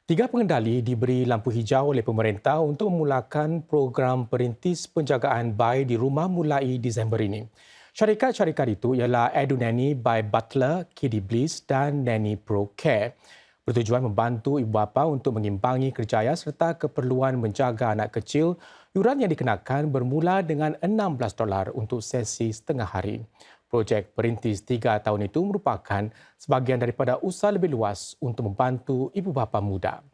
Tiga pengendali diberi lampu hijau oleh pemerintah untuk memulakan program perintis penjagaan bayi di rumah mulai Disember ini. Syarikat-syarikat itu ialah EduNanny by Butler, Kiddy Bliss dan Nanny Pro Care. Bertujuan membantu ibu bapa untuk mengimbangi kerjaya serta keperluan menjaga anak kecil. Yuran yang dikenakan bermula dengan $16 untuk sesi setengah hari. Projek Perintis 3 tahun itu merupakan sebahagian daripada usaha lebih luas untuk membantu ibu bapa muda.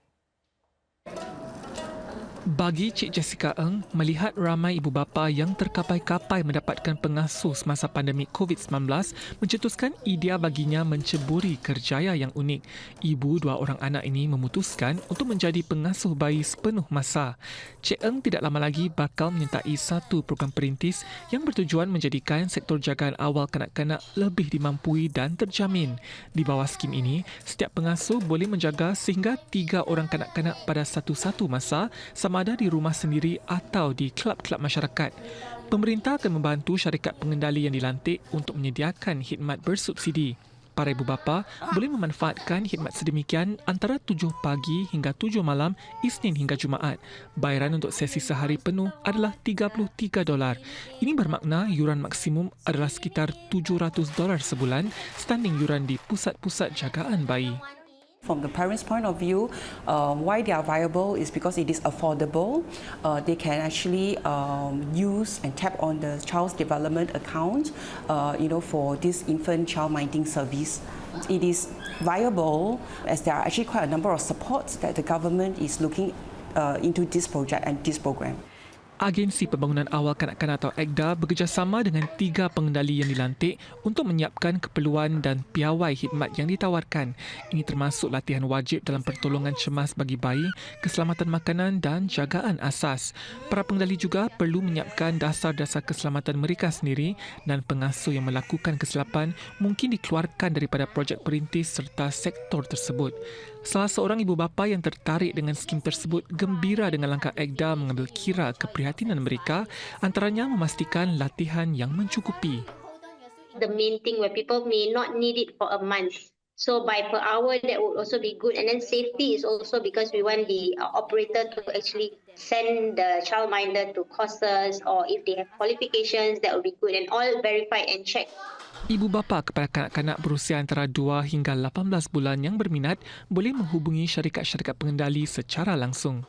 Bagi Cik Jessica Eng, melihat ramai ibu bapa yang terkapai-kapai mendapatkan pengasuh semasa pandemik COVID-19 mencetuskan idea baginya menceburi kerjaya yang unik. Ibu dua orang anak ini memutuskan untuk menjadi pengasuh bayi sepenuh masa. Cik Eng tidak lama lagi bakal menyertai satu program perintis yang bertujuan menjadikan sektor jagaan awal kanak-kanak lebih dimampui dan terjamin. Di bawah skim ini, setiap pengasuh boleh menjaga sehingga 3 orang kanak-kanak pada satu-satu masa sama ada di rumah sendiri atau di kelab-kelab masyarakat. Pemerintah akan membantu syarikat pengendali yang dilantik untuk menyediakan khidmat bersubsidi. Para ibu bapa boleh memanfaatkan khidmat sedemikian antara 7 pagi hingga 7 malam, Isnin hingga Jumaat. Bayaran untuk sesi sehari penuh adalah $33. Ini bermakna yuran maksimum adalah sekitar $700 sebulan, standing yuran di pusat-pusat jagaan bayi. From the parents' point of view, why they are viable is because it is affordable. They can actually use and tap on the child's development account, for this infant child minding service. It is viable as there are actually quite a number of supports that the government is looking into this project and this program. Agensi Pembangunan Awal Kanak-Kanak atau AGDA bekerjasama dengan 3 pengendali yang dilantik untuk menyiapkan keperluan dan piawai khidmat yang ditawarkan. Ini termasuk latihan wajib dalam pertolongan cemas bagi bayi, keselamatan makanan dan jagaan asas. Para pengendali juga perlu menyiapkan dasar-dasar keselamatan mereka sendiri dan pengasuh yang melakukan kesilapan mungkin dikeluarkan daripada projek perintis serta sektor tersebut. Salah seorang ibu bapa yang tertarik dengan skim tersebut gembira dengan langkah AGDA mengambil kira keprihatinan mereka, antaranya memastikan latihan yang mencukupi. The main thing where people may not need it for a month. So by per hour, that would also be good. And then safety is also because we want the operator to actually send the childminder to courses, or if they have qualifications, that would be good. And all verified and checked. Ibu bapa kepada kanak-kanak berusia antara 2 hingga 18 bulan yang berminat boleh menghubungi syarikat-syarikat pengendali secara langsung.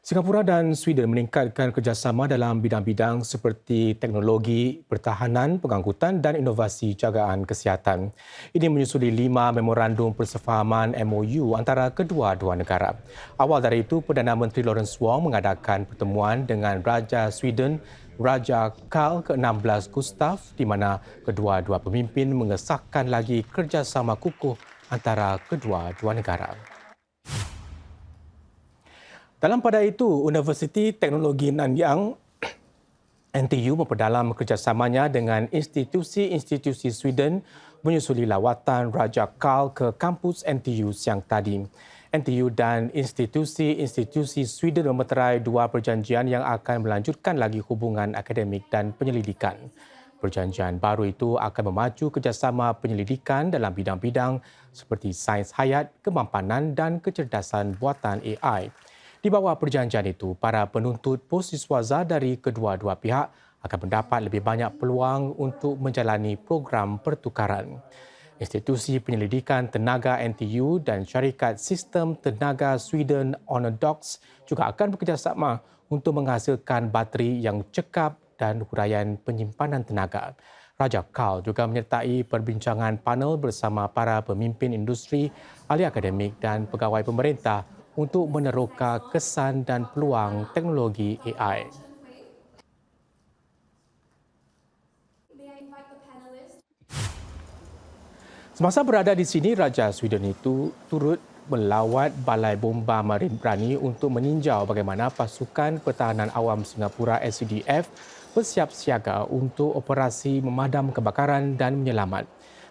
Singapura dan Sweden meningkatkan kerjasama dalam bidang-bidang seperti teknologi, pertahanan, pengangkutan dan inovasi jagaan kesihatan. Ini menyusuli 5 memorandum persefahaman MOU antara kedua-dua negara. Awal dari itu, Perdana Menteri Lawrence Wong mengadakan pertemuan dengan Raja Sweden Raja Carl ke-16 Gustav, di mana kedua-dua pemimpin mengesahkan lagi kerjasama kukuh antara kedua-dua negara. Dalam pada itu, Universiti Teknologi Nanyang NTU memperdalam kerjasamanya dengan institusi-institusi Sweden menyusuli lawatan Raja Carl ke kampus NTU siang tadi. NTU dan institusi-institusi Sweden memeterai 2 perjanjian yang akan melanjutkan lagi hubungan akademik dan penyelidikan. Perjanjian baru itu akan memacu kerjasama penyelidikan dalam bidang-bidang seperti sains hayat, kemampanan dan kecerdasan buatan AI. Di bawah perjanjian itu, para penuntut posiswaza dari kedua-dua pihak akan mendapat lebih banyak peluang untuk menjalani program pertukaran. Institusi Penyelidikan Tenaga NTU dan Syarikat Sistem Tenaga Sweden Onodox juga akan bekerjasama untuk menghasilkan bateri yang cekap dan huraian penyimpanan tenaga. Raja Carl juga menyertai perbincangan panel bersama para pemimpin industri, ahli akademik dan pegawai pemerintah untuk meneroka kesan dan peluang teknologi AI. Semasa berada di sini, Raja Sweden itu turut melawat Balai Bomba Marin Berani untuk meninjau bagaimana pasukan pertahanan awam Singapura SCDF bersiap siaga untuk operasi memadam kebakaran dan menyelamat.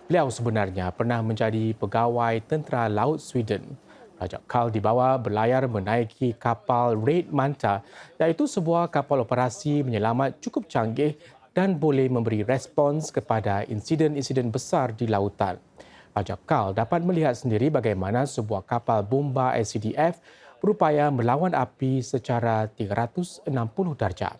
Beliau sebenarnya pernah menjadi pegawai tentera laut Sweden. Raja Carl dibawa berlayar menaiki kapal Red Manta, iaitu sebuah kapal operasi menyelamat cukup canggih dan boleh memberi respons kepada insiden-insiden besar di lautan. Pajak KAL dapat melihat sendiri bagaimana sebuah kapal bomba SCDF berupaya melawan api secara 360 darjah.